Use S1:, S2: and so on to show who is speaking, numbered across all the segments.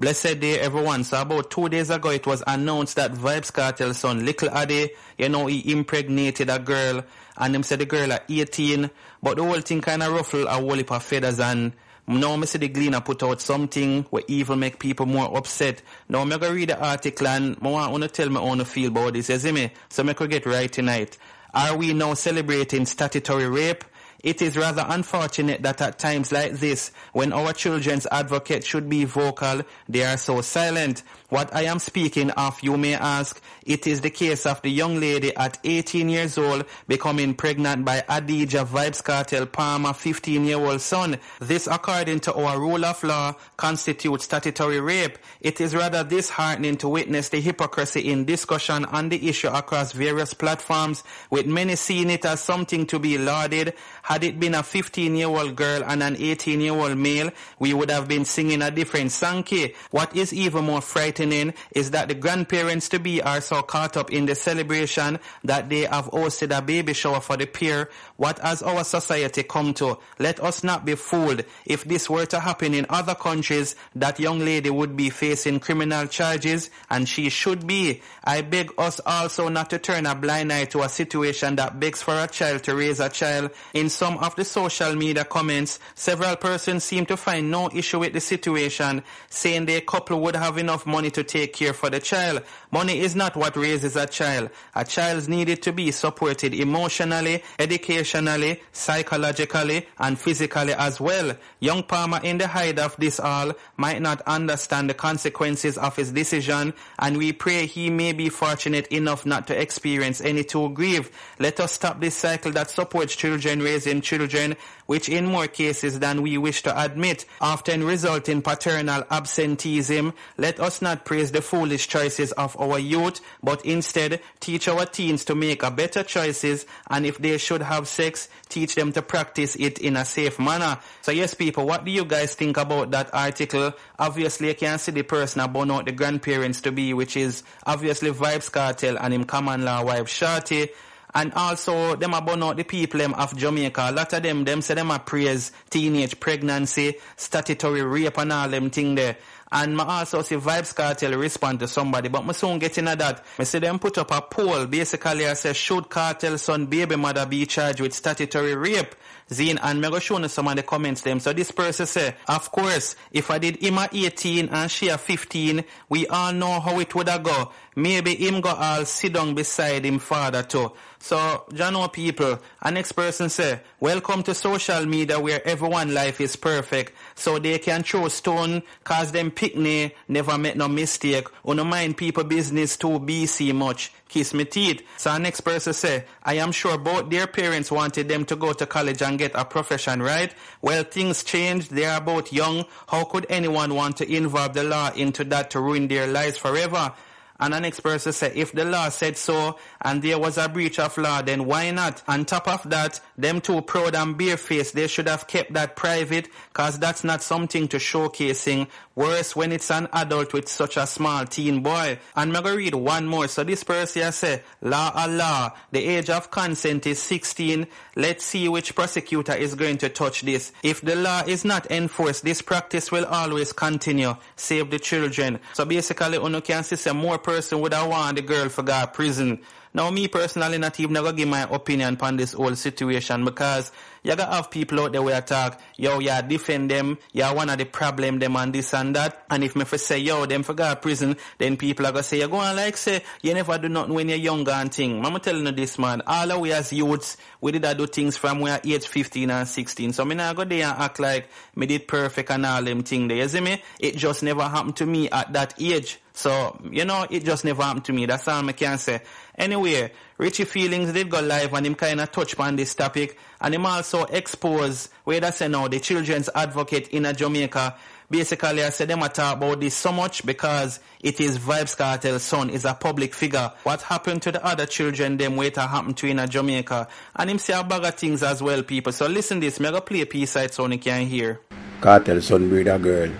S1: Blessed day, everyone. So about 2 days ago, it was announced that Vybz Kartel son, Little Addy, he impregnated a girl, and them said the girl at 18, but the whole thing kind of ruffled a whole heap of feathers, and now I see the Gleaner put out something where even make people more upset. Now I'm going to read the article, and I want to tell me how I feel about this, you see me? So I could get right tonight. Are we now celebrating statutory rape? It is rather unfortunate that at times like this, when our children's advocates should be vocal, they are so silent. What I am speaking of, you may ask, it is the case of the young lady at 18 years old becoming pregnant by Adidja Vybz Kartel Palmer 15-year-old son. This, according to our rule of law, constitutes statutory rape. It is rather disheartening to witness the hypocrisy in discussion on the issue across various platforms, with many seeing it as something to be lauded. Had it been a 15-year-old girl and an 18-year-old male, we would have been singing a different song. What is even more frightening is that the grandparents-to-be are so caught up in the celebration that they have hosted a baby shower for the pair. What has our society come to? Let us not be fooled. If this were to happen in other countries, that young lady would be facing criminal charges, and she should be. I beg us also not to turn a blind eye to a situation that begs for a child to raise a child. In some of the social media comments, several persons seem to find no issue with the situation, saying their couple would have enough money to take care for the child. Money is not what raises a child. A child needed to be supported emotionally, educationally, psychologically, and physically as well. Young Palmer, in the height of this all, might not understand the consequences of his decision, and we pray he may be fortunate enough not to experience any to grief. Let us stop this cycle that supports children raising children, which in more cases than we wish to admit, often result in paternal absenteeism. Let us not praise the foolish choices of our youth, but instead teach our teens to make a better choices, and if they should have sex, teach them to practice it in a safe manner. So yes, people, what do you guys think about that article? Obviously, you can see the person about out the grandparents-to-be, which is obviously Vybz Kartel and him common law wife Shorty. And also, them about out the people of Jamaica. A lot of them say them a praise teenage pregnancy, statutory rape and all them thing there. And I also see Vybz Kartel respond to somebody, but I soon get into that. I see them put up a poll. Basically, I say, should Kartel son baby mother be charged with statutory rape? Zine, and I'm going to show you some of the comments them. So this person say, of course, if I did him at 18 and she at 15, we all know how it would have go. Maybe him go all sit down beside him father too. So, you know people, and next person say, welcome to social media where everyone's life is perfect. So they can throw stone, cause them picnic, never make no mistake, or no mind people business too BC much. Kiss me teeth. So next person say, I am sure both their parents wanted them to go to college and get a profession, right? Well, things changed. They are both young. How could anyone want to involve the law into that to ruin their lives forever? And the next person say, if the law said so and there was a breach of law, then why not? On top of that, them too proud and barefaced, they should have kept that private, cause that's not something to showcasing. Worse when it's an adult with such a small teen boy. And I'm going to read one more. So this person here say, law, the age of consent is 16. Let's see which prosecutor is going to touch this. If the law is not enforced, this practice will always continue. Save the children. So basically, you can see more person would have want the girl for go to prison. Now, me personally, not even going to give my opinion on this whole situation, because you got to have people out there where talk, yo, you defend them, you one of the problem, them and this and that. And if me for say, yo, them for go to prison, then people are going to say, you go on like say, you never do nothing when you're younger and thing. I'm telling you this, man, all of we as youths, we did do things from we are age 15 and 16. So me not go there and act like me did perfect and all them thing there. You see me? It just never happened to me at that age. So, it just never happened to me. That's all I can say. Anyway, Richie Feelings did go live and him kind of touch on this topic. And him also expose where they say now the children's advocate in Jamaica. Basically, I said them talk about this so much because it is Vybz Kartel's son, is a public figure. What happened to the other children, them wait to happen to in Jamaica. And him say a bag of things as well, people. So listen this, me go play a piece side so you can hear.
S2: Kartel's son breed a girl.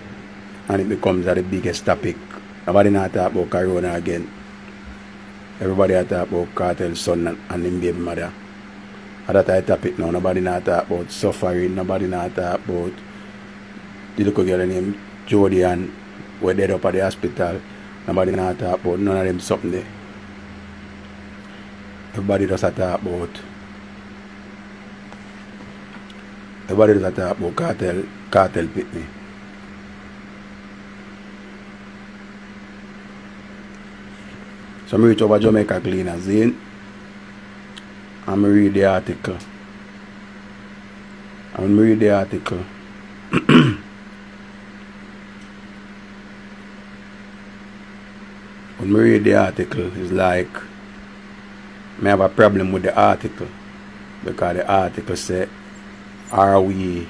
S2: And it becomes the biggest topic. Nobody not talk about Corona again. Everybody talk about Kartel's son and him baby mother. And that I topic now. Nobody not talk about suffering. Nobody not talk about the little girl named Jody and were dead up at the hospital. Nobody not talk about none of them something there. Everybody does talk about Kartel Pitney. So I reach over Jamaica Cleaners in and I read the article. And read the article. When I read the article, it's like I have a problem with the article because the article said, are we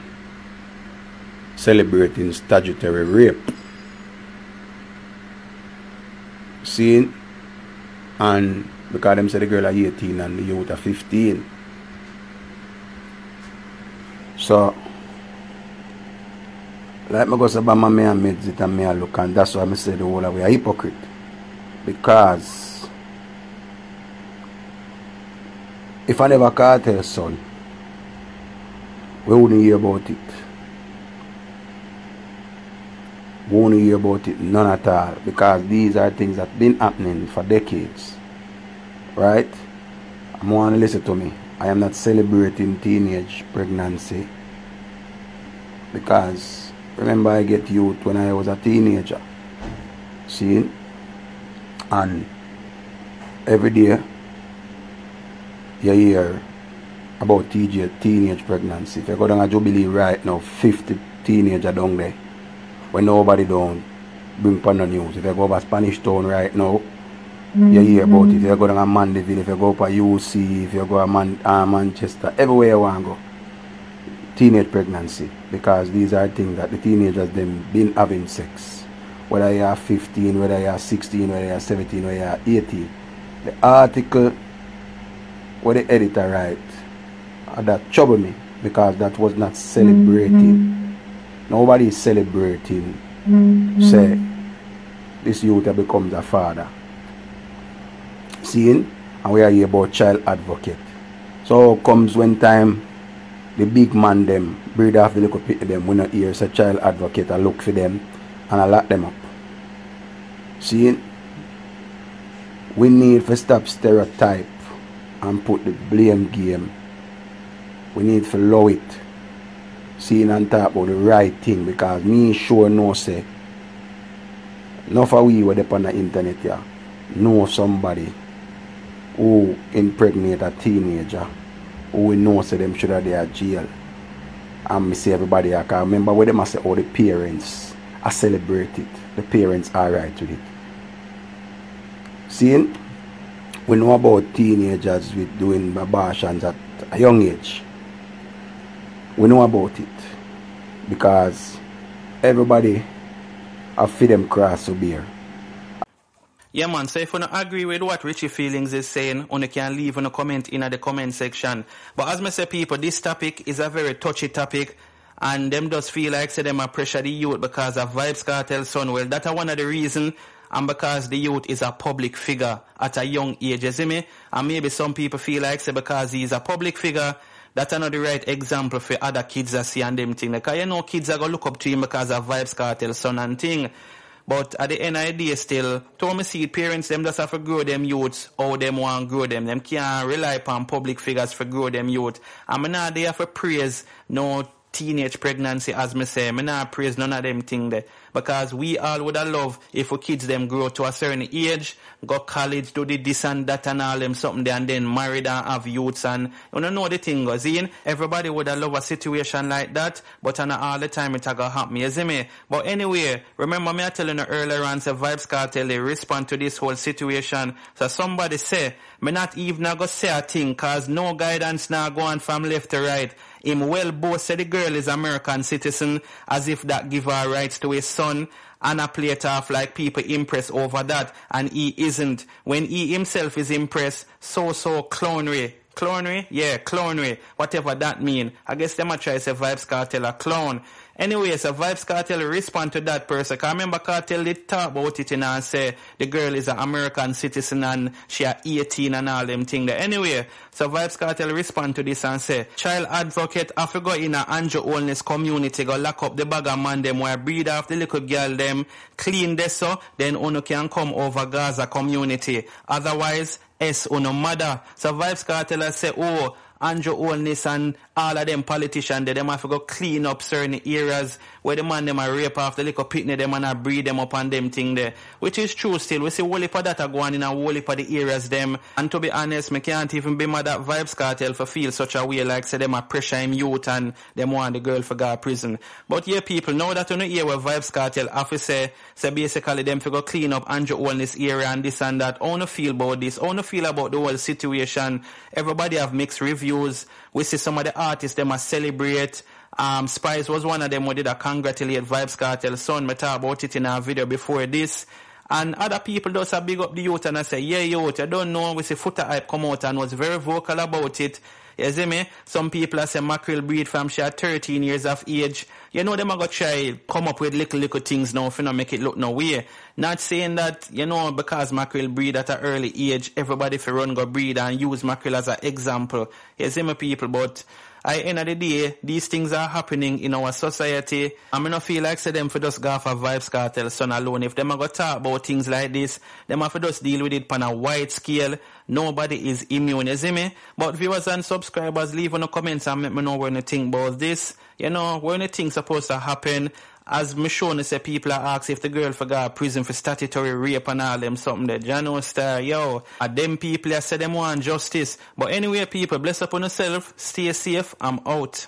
S2: celebrating statutory rape? See? And because them say the girl are 18 and the youth are 15. So, like I go to Bama me and made it and me a look, and that's why I say the whole way a hypocrite. Because if I never Kartel son, we wouldn't hear about it. We wouldn't hear about it, none at all. Because these are things that have been happening for decades. Right? I want to listen to me. I am not celebrating teenage pregnancy. Because remember I get youth when I was a teenager. See? And every day you hear about teenage pregnancy. If you go down a Jubilee right now, 50 teenagers down there. When nobody don't bring pan the news. If you go over Spanish Town right now, you hear about it. If you go down a Mandeville, if you go up a UC, if you go to Manchester, everywhere you want to go. Teenage pregnancy. Because these are things that the teenagers them been having sex. Whether you are 15, whether you are 16, whether you are 17, whether you are 18. The article where the editor write, that troubled me because that was not celebrating. Nobody is celebrating. Say, this youth becomes a father. Seeing? And we are here about child advocate. So comes when time the big man them breed off the little pit them when not hear a child advocate I look for them and I lock them up. See, we need to stop stereotype and put the blame game. We need to lower it. Seeing and talk about the right thing because me sure no say enough of we were up on the internet here know somebody who impregnate a teenager who we know say them should have their jail. And me say everybody I can remember where them I say all the parents I celebrate it. The parents are right with it. Seeing, we know about teenagers with doing abortions at a young age. We know about it. Because everybody have for them cross to bear.
S1: Yeah man, so if you don't agree with what Richie Feelings is saying, you can leave a comment in the comment section. But as I say people, this topic is a very touchy topic. And them just feel like say them are pressure the youth because of Vybz Kartel son. Well, that's one of the reasons. And because the youth is a public figure at a young age, you see me? And maybe some people feel like say because he's a public figure, that's not the right example for other kids that see and them thing. Because you know kids are going to look up to him because of Vybz Kartel son and thing. But at the end of the day still, to me see parents them just have to grow them youths how them want to grow them. Them can't rely upon public figures for grow them youth. And I'm not there for praise no teenage pregnancy as me say. I'm not praise none of them thing there. Because we all would have love if our kids them grow to a certain age, go college, do the this and that and all them something there and then married and have youths and you don't know the thing goes in. Everybody would have love a situation like that, but not all the time it gonna happen, you see me? But anyway, remember me I telling you earlier on say Vybz Kartel they respond to this whole situation. So somebody say, me not even go say a thing cause no guidance now going from left to right. Him well both say the girl is American citizen as if that give her rights to his son and a play it off like people impressed over that and he isn't. When he himself is impressed, so clownery. Clownery? Yeah, clownery. Whatever that mean. I guess them a try to say Vybz Kartel a clown. Anyway, so Vybz Kartel respond to that person. Cause remember Kartel did talk about it and say the girl is an American citizen and she are 18 and all them thing there. Anyway, so Vybz Kartel respond to this and say, child advocate have to go in a Andrew Oldness community, go lock up the bag of man them where breed off the little girl them, clean this so, then uno can come over Gaza community. Otherwise, uno mother. So Vybz Kartel say, oh, Andrew Oldness and all of them politicians, they have to go clean up certain areas where the man them a rape off the little pitney them and a breed them up on them thing there. Which is true still. We see whole heap of that are going in a whole heap of the areas them. And to be honest, me can't even be mad at Vybz Kartel for feel such a way like say them a pressure him youth and them want the girl for go to prison. But yeah, people, know that you know hear where Vybz Kartel have to say basically them to go clean up Andrew Oldness area and this and that. I want to feel about this. I want to feel about the whole situation. Everybody have mixed reviews. We see some of the artists them a celebrate. Spice was one of them who did a congratulate Vybz Kartel's son. Me talk about it in a video before this. And other people just a big up the youth and I say, yeah, youth, I don't know. We see Footer Hype come out and was very vocal about it. You see me? Some people are saying mackerel breed from she had 13 years of age. You know, them are going to try come up with little things now if you not make it look no way. Not saying that, you know, because mackerel breed at an early age, everybody for run go breed and use mackerel as an example. You see me, people, but at the end of the day, these things are happening in our society. I don't feel like say them for just go for Vybz Kartel son alone. If them are going to talk about things like this, them have to just deal with it on a wide scale. Nobody is immune, you see me? But viewers and subscribers, leave in the comments and let me know when you think about this. You know, when you think supposed to happen. As me shown, say people are asked if the girl for go to prison for statutory rape and all them something that Jano star, yo. And them people I say them want justice. But anyway, people, bless up on yourself, stay safe, I'm out.